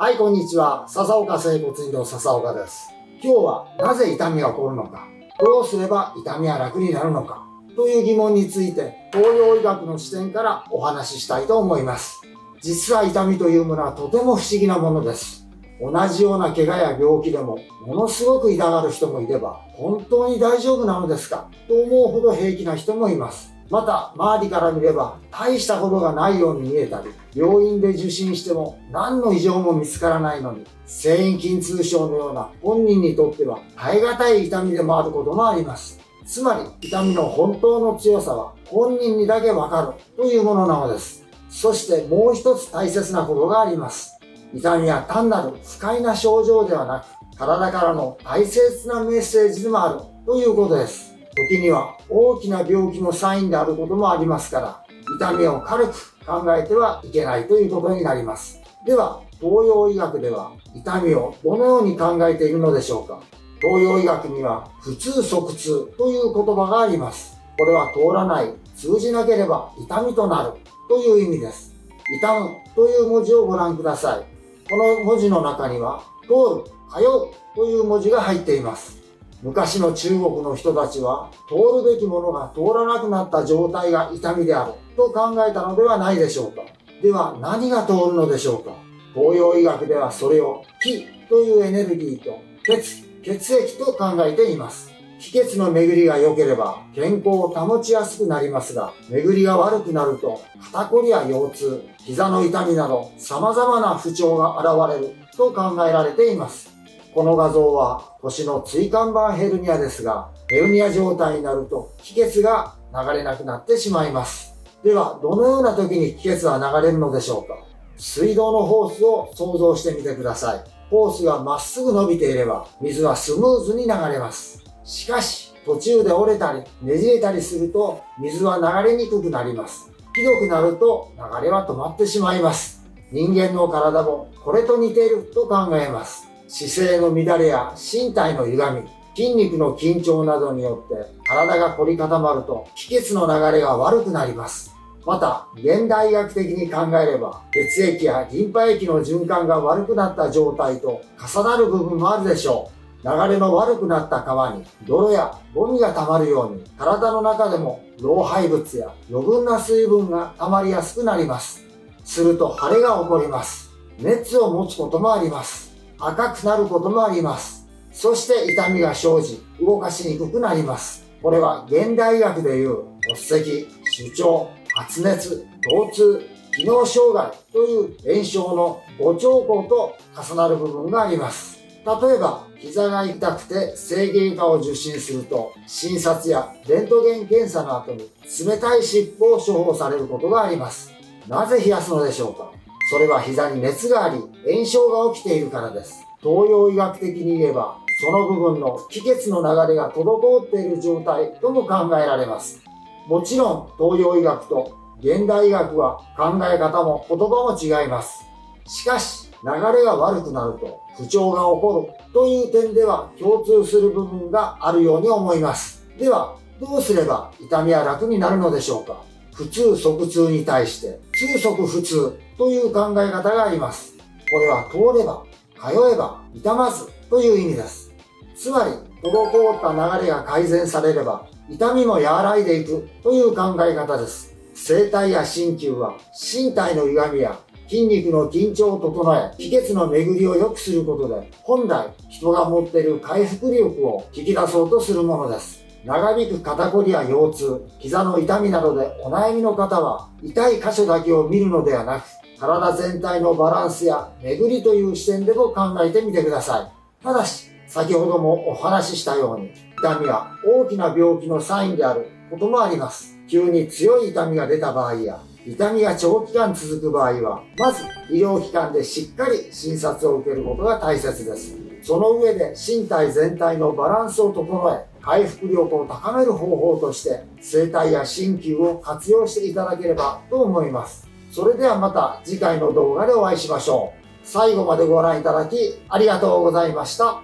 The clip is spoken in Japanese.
はい、こんにちは。笹岡整骨院の笹岡です。今日はなぜ痛みが起こるのか、どうすれば痛みは楽になるのか、という疑問について東洋医学の視点からお話ししたいと思います。実は痛みというものはとても不思議なものです。同じような怪我や病気でもものすごく痛がる人もいれば、本当に大丈夫なのですかと思うほど平気な人もいます。また周りから見れば大したことがないように見えたり、病院で受診しても何の異常も見つからないのに、線維筋痛症のような本人にとっては耐え難い痛みでもあることもあります。つまり痛みの本当の強さは本人にだけわかるというものなのです。そしてもう一つ大切なことがあります。痛みは単なる不快な症状ではなく、体からの大切なメッセージでもあるということです。時には大きな病気のサインであることもありますから、痛みを軽く考えてはいけないということになります。では、東洋医学では痛みをどのように考えているのでしょうか。東洋医学には普通即痛という言葉があります。これは通らない、通じなければ痛みとなるという意味です。痛むという文字をご覧ください。この文字の中には、通る、通うという文字が入っています。昔の中国の人たちは、通るべきものが通らなくなった状態が痛みであると考えたのではないでしょうか。では何が通るのでしょうか。東洋医学ではそれを気というエネルギーと血液と考えています。気血の巡りが良ければ健康を保ちやすくなりますが、巡りが悪くなると肩こりや腰痛、膝の痛みなど様々な不調が現れると考えられています。この画像は腰の椎間板ヘルニアですが、ヘルニア状態になると気血が流れなくなってしまいます。では、どのような時に気血は流れるのでしょうか。水道のホースを想像してみてください。ホースがまっすぐ伸びていれば、水はスムーズに流れます。しかし、途中で折れたりねじれたりすると、水は流れにくくなります。ひどくなると流れは止まってしまいます。人間の体もこれと似ていると考えます。姿勢の乱れや身体の歪み、筋肉の緊張などによって体が凝り固まると気血の流れが悪くなります。また、現代医学的に考えれば、血液やリンパ液の循環が悪くなった状態と重なる部分もあるでしょう。流れの悪くなった川に泥やゴミが溜まるように、体の中でも老廃物や余分な水分が溜まりやすくなります。すると腫れが起こります。熱を持つこともあります。赤くなることもあります。そして痛みが生じ、動かしにくくなります。これは現代医学でいう骨折、腫脹、発熱、疼痛、機能障害という炎症の5兆候と重なる部分があります。例えば、膝が痛くて整形外科を受診すると、診察やレントゲン検査の後に冷たい湿布を処方されることがあります。なぜ冷やすのでしょうか。それは膝に熱があり、炎症が起きているからです。東洋医学的に言えば、その部分の気血の流れが滞っている状態とも考えられます。もちろん、東洋医学と現代医学は考え方も言葉も違います。しかし、流れが悪くなると不調が起こるという点では共通する部分があるように思います。では、どうすれば痛みは楽になるのでしょうか。普通即痛に対して通即不通という考え方があります。これは通れば、通えば、痛まずという意味です。つまり、滞った流れが改善されれば、痛みも和らいでいくという考え方です。整体や鍼灸は身体の歪みや筋肉の緊張を整え、気血の巡りを良くすることで、本来人が持っている回復力を引き出そうとするものです。長引く肩こりや腰痛、膝の痛みなどでお悩みの方は、痛い箇所だけを見るのではなく、体全体のバランスや巡りという視点でも考えてみてください。ただし、先ほどもお話ししたように、痛みは大きな病気のサインであることもあります。急に強い痛みが出た場合や、痛みが長期間続く場合は、まず医療機関でしっかり診察を受けることが大切です。その上で身体全体のバランスを整え、回復力を高める方法として、整体や鍼灸を活用していただければと思います。それではまた次回の動画でお会いしましょう。最後までご覧いただきありがとうございました。